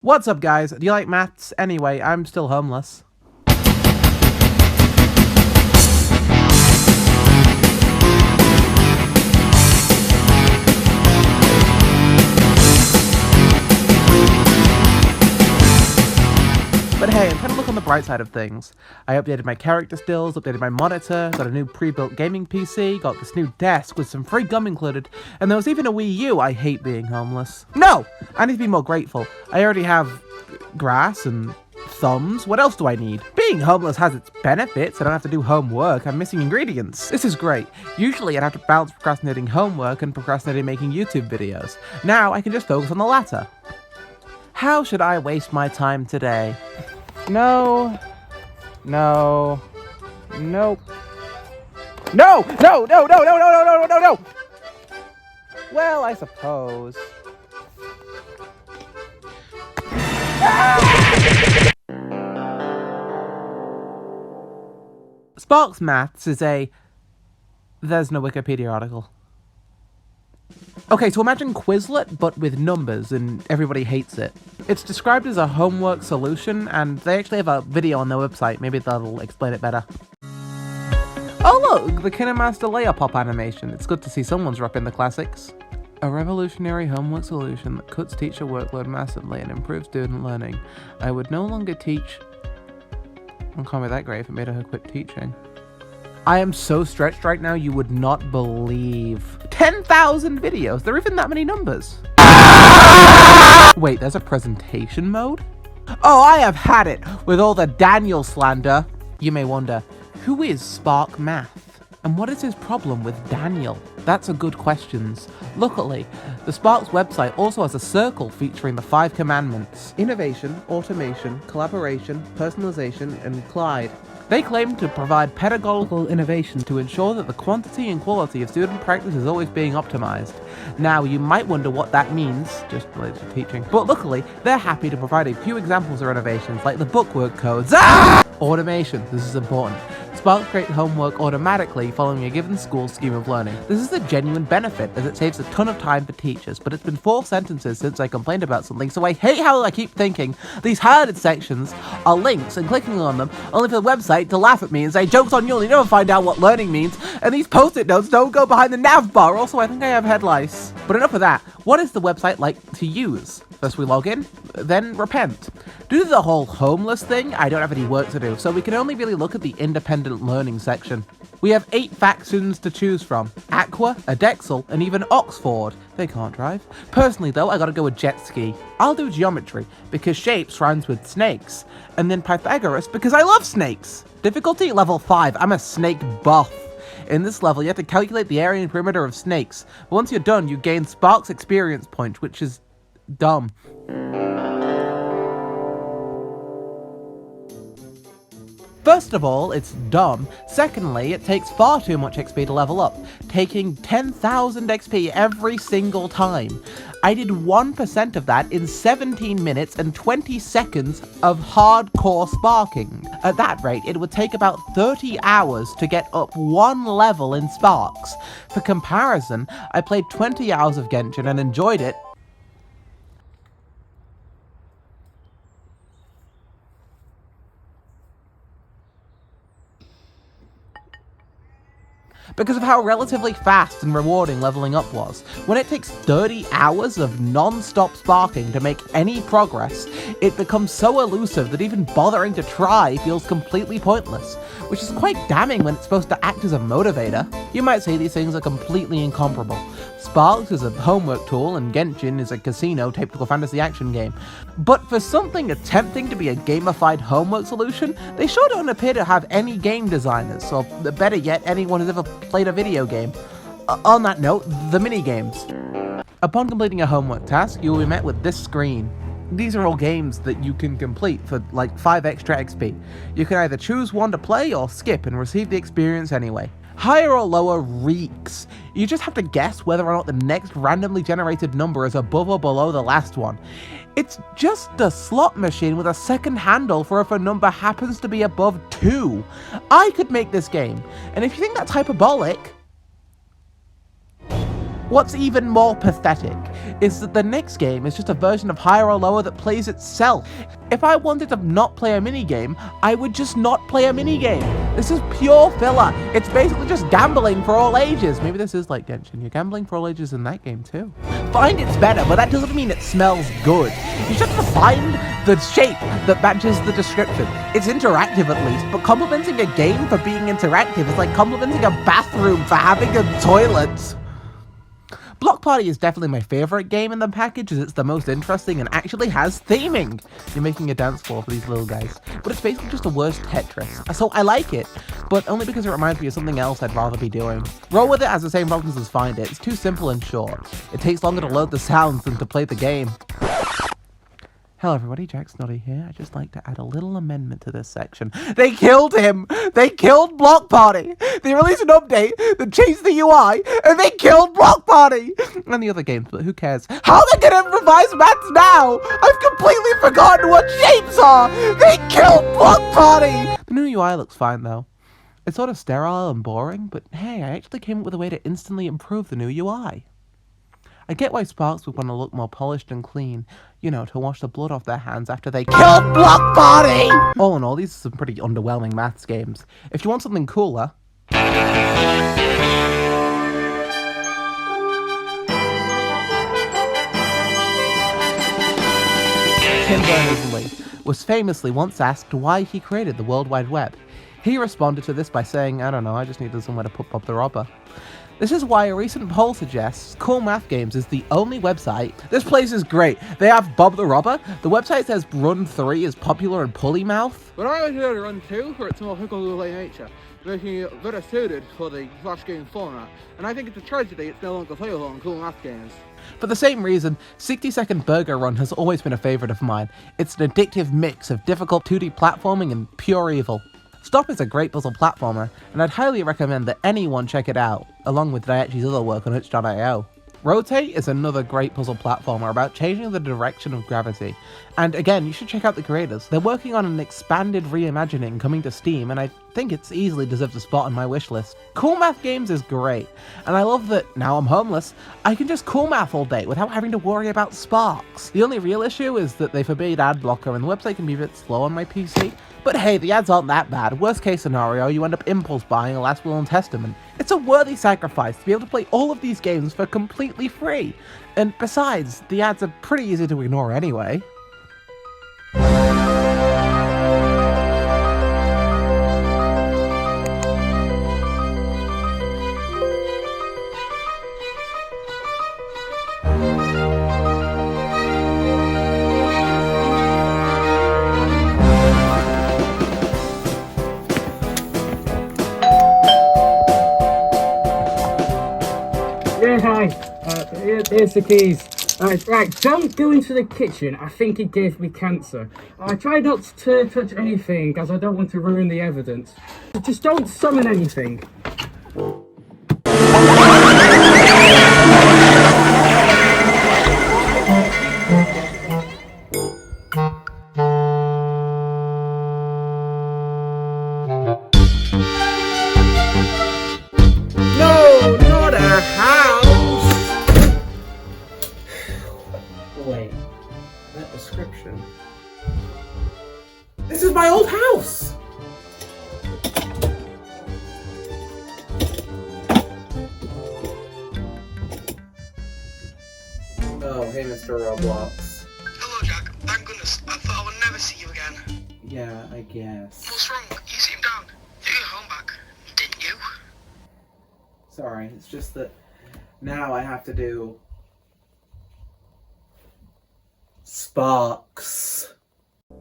What's up, guys? Do you like maths? Anyway, I'm still homeless. But hey, I'm trying to look on the bright side of things. I updated my character stills, updated my monitor, got a new pre-built gaming PC, got this new desk with some free gum included, and there was even a Wii U. I hate being homeless. No! I need to be more grateful. I already have grass and thumbs. What else do I need? Being homeless has its benefits. I don't have to do homework. I'm missing ingredients. This is great. Usually I'd have to balance procrastinating homework and procrastinating making YouTube videos. Now I can just focus on the latter. How should I waste my time today? No. Nope. No! Well, I suppose. Sparx Maths is there's no Wikipedia article. Okay, so imagine Quizlet, but with numbers, and everybody hates it. It's described as a homework solution, and they actually have a video on their website. Maybe that'll explain it better. Oh look, the KineMaster layer pop animation. It's good to see someone's repping the classics. A revolutionary homework solution that cuts teacher workload massively and improves student learning. I would no longer teach... I can't be that great if it made her quit teaching. I am so stretched right now, you would not believe. 10,000 videos! There are even that many numbers. Wait, there's a presentation mode? Oh, I have had it with all the Daniel slander. You may wonder, who is Spark Math? And what is his problem with Daniel? That's a good question. Luckily, the Sparx website also has a circle featuring the 5 commandments: innovation, automation, collaboration, personalization, and Clyde. They claim to provide pedagogical innovations to ensure that the quantity and quality of student practice is always being optimized. Now, you might wonder what that means, just related to teaching, but luckily, they're happy to provide a few examples of innovations, like the bookwork codes. Automation, this is important. Sparx creates homework automatically following a given school scheme of learning. This is a genuine benefit, as it saves a ton of time for teachers, but it's been 4 sentences since I complained about something, so I hate how I keep thinking these highlighted sections are links and clicking on them only for the website to laugh at me and say, "Joke's on you, you'll never find out what learning means," and these post-it notes don't go behind the nav bar. Also, I think I have head lice. But enough of that. What is the website like to use? First we log in, then repent. Due to the whole homeless thing, I don't have any work to do, so we can only really look at the independent learning section. We have 8 factions to choose from: Aqua, Adexel, and even Oxford. They can't drive. Personally though, I gotta go with jet ski. I'll do geometry, because shapes rhymes with snakes. And then Pythagoras, because I love snakes. Difficulty level 5, I'm a snake buff. In this level, you have to calculate the area and perimeter of snakes. But once you're done, you gain Sparx experience points, which is dumb. First of all, it's dumb. Secondly, it takes far too much XP to level up, taking 10,000 XP every single time. I did 1% of that in 17 minutes and 20 seconds of hardcore sparking. At that rate, it would take about 30 hours to get up 1 level in Sparx. For comparison, I played 20 hours of Genshin and enjoyed it. Because of how relatively fast and rewarding leveling up was. When it takes 30 hours of non-stop sparking to make any progress, it becomes so elusive that even bothering to try feels completely pointless, which is quite damning when it's supposed to act as a motivator. You might say these things are completely incomparable. Sparx is a homework tool and Genshin is a casino tactical fantasy action game. But for something attempting to be a gamified homework solution, they sure don't appear to have any game designers, or better yet, anyone who's ever played a video game. On that note, the mini-games. Upon completing a homework task, you will be met with this screen. These are all games that you can complete for like 5 extra XP. You can either choose one to play or skip and receive the experience anyway. Higher or lower reeks. You just have to guess whether or not the next randomly generated number is above or below the last one. It's just a slot machine with a second handle for if a number happens to be above 2. I could make this game, and if you think that's hyperbolic, what's even more pathetic is that the next game is just a version of Higher or Lower that plays itself. If I wanted to not play a minigame, I would just not play a minigame. This is pure filler. It's basically just gambling for all ages. Maybe this is like Genshin. You're gambling for all ages in that game too. Fine, it's better, but that doesn't mean it smells good. You just have to find the shape that matches the description. It's interactive at least, but complimenting a game for being interactive is like complimenting a bathroom for having a toilet. Block Party is definitely my favorite game in the package as it's the most interesting and actually has theming. You're making a dance floor for these little guys, but it's basically just a worse Tetris. So I like it, but only because it reminds me of something else I'd rather be doing. Roll With It has the same problems as Find It. It's too simple and short. It takes longer to load the sounds than to play the game. Hello everybody, Jack Snotty here. I'd just like to add a little amendment to this section. They killed him! They killed Block Party! They released an update that changed the UI, and they killed Block Party! And the other games, but who cares? How are they gonna improvise maths now? I've completely forgotten what shapes are! They killed Block Party! The new UI looks fine though. It's sort of sterile and boring, but hey, I actually came up with a way to instantly improve the new UI. I get why Sparx would want to look more polished and clean, you know, to wash the blood off their hands after they killed Block Party! All in all, these are some pretty underwhelming maths games. If you want something cooler... Tim Berners-Lee was famously once asked why he created the World Wide Web. He responded to this by saying, I don't know, I just needed somewhere to put Bob the Robber. This is why a recent poll suggests CoolMathGames is the only website. This place is great. They have Bob the Robber. The website says Run 3 is popular in Pullymouth. But I like to do Run 2 for its more higgledy nature, making it better suited for the Flash game format. And I think it's a tragedy it's no longer playable on CoolMathGames. For the same reason, 60-Second Burger Run has always been a favourite of mine. It's an addictive mix of difficult 2D platforming and pure evil. Stop is a great puzzle platformer, and I'd highly recommend that anyone check it out, along with Daiichi's other work on itch.io. Rotate is another great puzzle platformer about changing the direction of gravity, and again, you should check out the creators. They're working on an expanded reimagining coming to Steam, and I think it's easily deserves a spot on my wishlist. CoolMathGames is great, and I love that, now I'm homeless, I can just cool math all day without having to worry about Sparx. The only real issue is that they forbade ad blocker and the website can be a bit slow on my PC, but hey, the ads aren't that bad. Worst case scenario, you end up impulse buying a Last Will and Testament. It's a worthy sacrifice to be able to play all of these games for completely free. And besides, the ads are pretty easy to ignore anyway. Yeah, hi. Here's the keys. Right, don't go into the kitchen. I think it gave me cancer. I try not to touch anything as I don't want to ruin the evidence. Just don't summon anything. No, not a house! Wait, that description. This is my old house! Oh, hey, Mr. Roblox. Hello, Jack. Thank goodness. I thought I would never see you again. Yeah, I guess. What's wrong? You seem down. You got home back, didn't you? Sorry, it's just that now I have to do Sparx.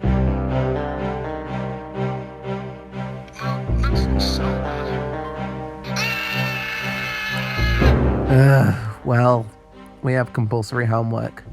Well, that's so bad. Well, we have compulsory homework.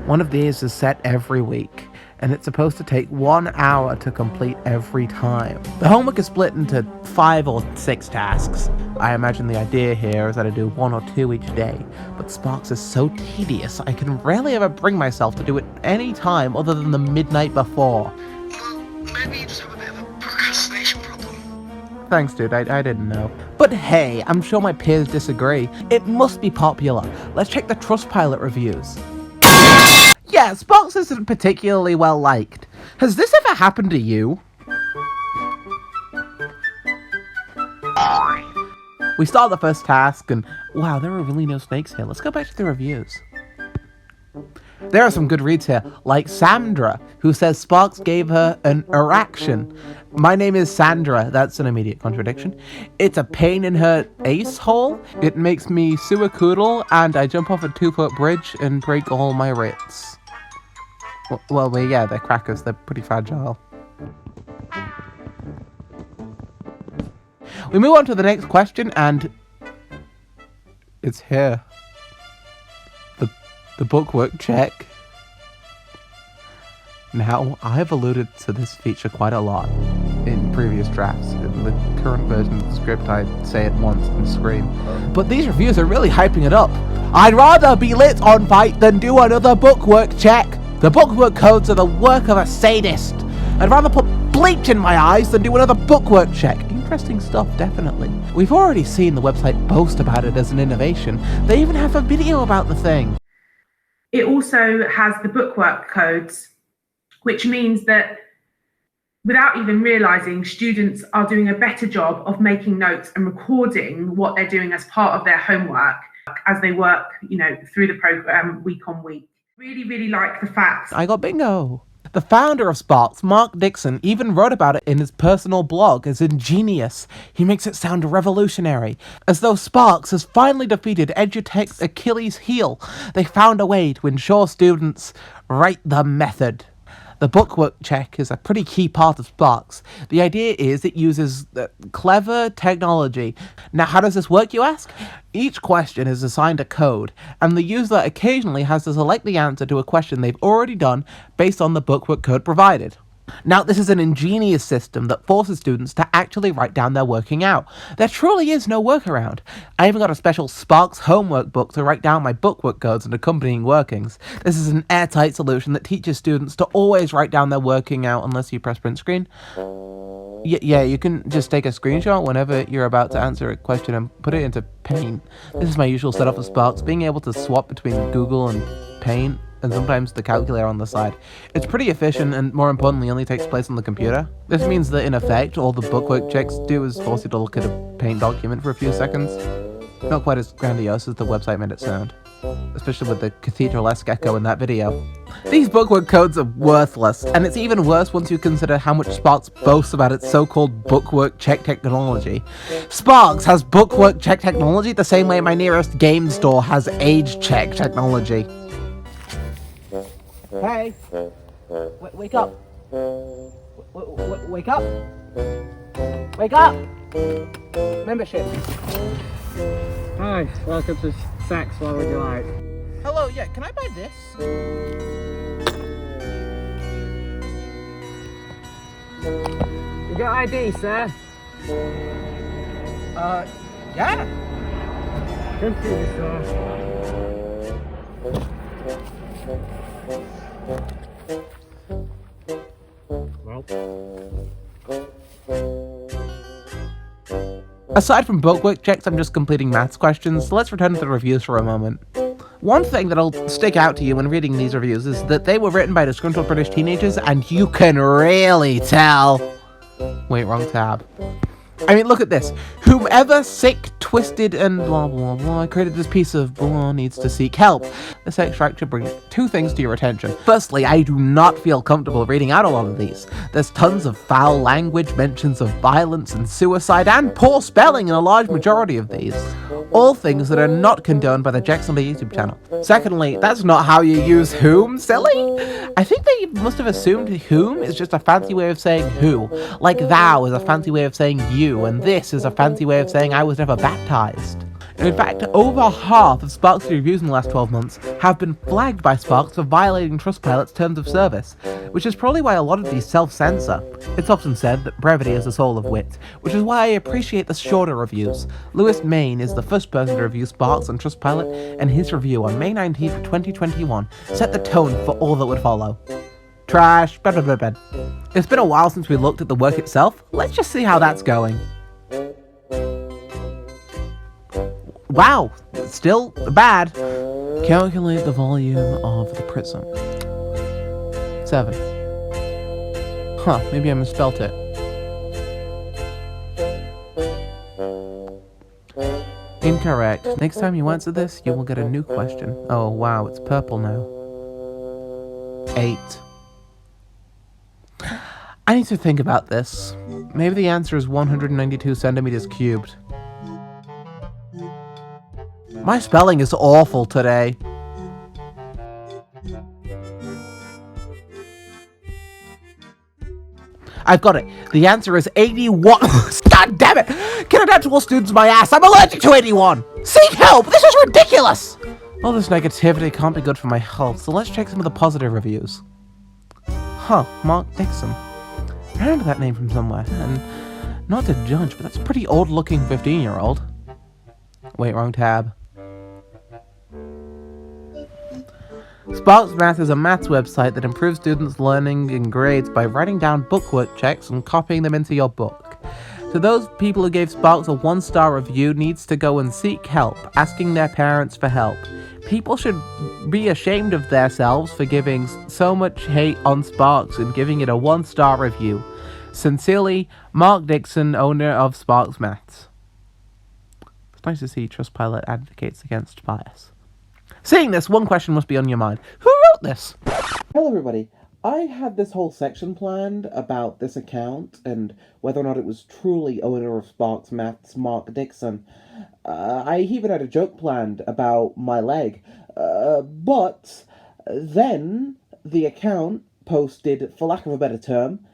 One of these is set every week, and it's supposed to take 1 hour to complete every time. The homework is split into 5 or 6 tasks. I imagine the idea here is that I do 1 or 2 each day, but Sparx is so tedious I can rarely ever bring myself to do it any time other than the midnight before. Well, maybe you just have a bit of a procrastination problem. Thanks, dude, I didn't know. But hey, I'm sure my peers disagree. It must be popular. Let's check the Trustpilot reviews. Yeah, Sparx isn't particularly well liked. Has this ever happened to you? We start the first task, and wow, there are really no snakes here. Let's go back to the reviews. There are some good reads here, like Sandra, who says Sparx gave her an erection. My name is Sandra, that's an immediate contradiction. It's a pain in her ace hole. It makes me suicidal, and I jump off a 2-foot bridge and break all my writs. Well, yeah, they're crackers, they're pretty fragile. We move on to the next question, and it's here. The bookwork check. Now, I have alluded to this feature quite a lot in previous drafts. In the current version of the script, I'd say it once and scream. But these reviews are really hyping it up. I'd rather be lit on fight than do another bookwork check. The bookwork codes are the work of a sadist. I'd rather put bleach in my eyes than do another bookwork check. Interesting stuff, definitely. We've already seen the website boast about it as an innovation. They even have a video about the thing. It also has the bookwork codes, which means that without even realizing, students are doing a better job of making notes and recording what they're doing as part of their homework as they work, through the program week on week. Really, really like the fact. I got bingo. The founder of Sparx, Mark Dixon, even wrote about it in his personal blog as ingenious. He makes it sound revolutionary, as though Sparx has finally defeated EduTech's Achilles heel. They found a way to ensure students write the method. The bookwork check is a pretty key part of Sparx. The idea is it uses clever technology. Now, how does this work, you ask? Each question is assigned a code, and the user occasionally has to select the answer to a question they've already done based on the bookwork code provided. Now, this is an ingenious system that forces students to actually write down their working out. There truly is no workaround. I even got a special Sparx homework book to write down my bookwork codes and accompanying workings. This is an airtight solution that teaches students to always write down their working out unless you press print screen. Yeah, you can just take a screenshot whenever you're about to answer a question and put it into Paint. This is my usual setup for Sparx, being able to swap between Google and Paint, and sometimes the calculator on the side. It's pretty efficient and, more importantly, only takes place on the computer. This means that, in effect, all the bookwork checks do is force you to look at a Paint document for a few seconds. Not quite as grandiose as the website made it sound, especially with the cathedral-esque echo in that video. These bookwork codes are worthless, and it's even worse once you consider how much Sparx boasts about its so-called bookwork check technology. Sparx has bookwork check technology the same way my nearest game store has age check technology. Hey! Wake up! Wake up! Wake up! Membership! Hi, welcome to Saks. What would you like? Hello, yeah, can I buy this? You got ID, sir? Yeah. Computer, sir. Well. Aside from bookwork checks, I'm just completing maths questions, so let's return to the reviews for a moment. One thing that'll stick out to you when reading these reviews is that they were written by disgruntled British teenagers, and you can really tell. Wait, wrong tab. I mean, look at this. Whomever sick, twisted, and blah blah blah created this piece of blah needs to seek help. This extract should bring two things to your attention. Firstly, I do not feel comfortable reading out a lot of these. There's tons of foul language, mentions of violence and suicide, and poor spelling in a large majority of these. All things that are not condoned by the Jacksonville YouTube channel. Secondly, that's not how you use whom, silly? I think they must have assumed whom is just a fancy way of saying who. Like thou is a fancy way of saying you, and this is a fancy way of saying I was never baptized. In fact, over half of Sparx's reviews in the last 12 months have been flagged by Sparx for violating Trustpilot's terms of service, which is probably why a lot of these self-censor. It's often said that brevity is the soul of wit, which is why I appreciate the shorter reviews. Lewis Main is the first person to review Sparx on Trustpilot, and his review on May 19th, 2021 set the tone for all that would follow. Trash, blah blah blah blah. It's been a while since we looked at the work itself. Let's just see how that's going. Wow, still bad. Calculate the volume of the prism. 7. Huh, maybe I misspelt it. Incorrect. Next time you answer this, you will get a new question. Oh wow, it's purple now. 8. I need to think about this. Maybe the answer is 192 centimeters cubed. My spelling is awful today. I've got it. The answer is 81. God damn it! Get an actual student's my ass. I'm allergic to 81. Seek help. This is ridiculous. All this negativity can't be good for my health, so let's check some of the positive reviews. Huh, Mark Dixon. I remember that name from somewhere, and not to judge, but that's a pretty old-looking 15-year-old. Wait, wrong tab. Sparx Math is a maths website that improves students' learning and grades by writing down bookwork checks and copying them into your book. So those people who gave Sparx a 1-star review needs to go and seek help, asking their parents for help. People should be ashamed of themselves for giving so much hate on Sparx and giving it a 1-star review. Sincerely, Mark Dixon, owner of Sparx Maths. It's nice to see Trustpilot advocates against bias. Seeing this, one question must be on your mind. Who wrote this? Hello everybody. I had this whole section planned about this account and whether or not it was truly owner of Sparx Maths, Mark Dixon. I even had a joke planned about my leg. But then the account posted, for lack of a better term,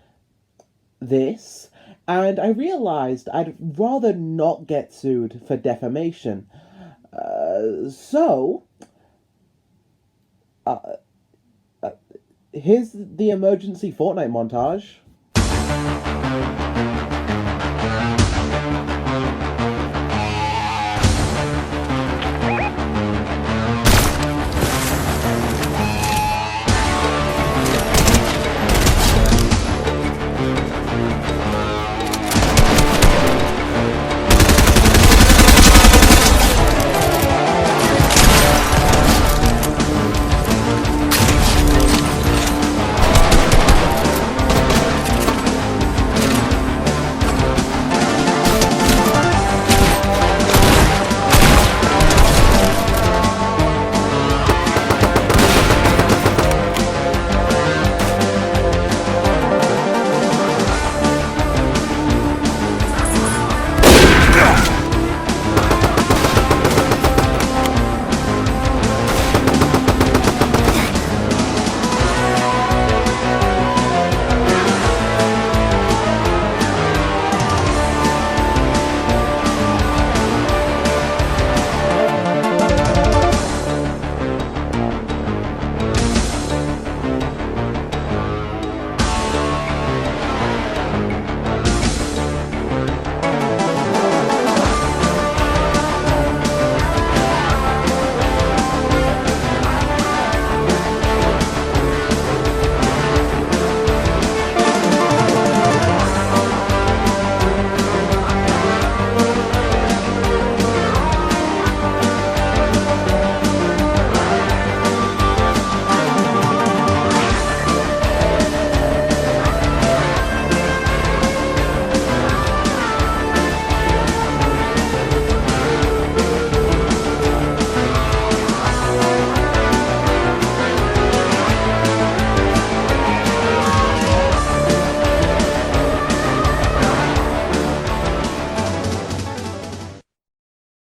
this, and I realized I'd rather not get sued for defamation. Here's the emergency Fortnite montage.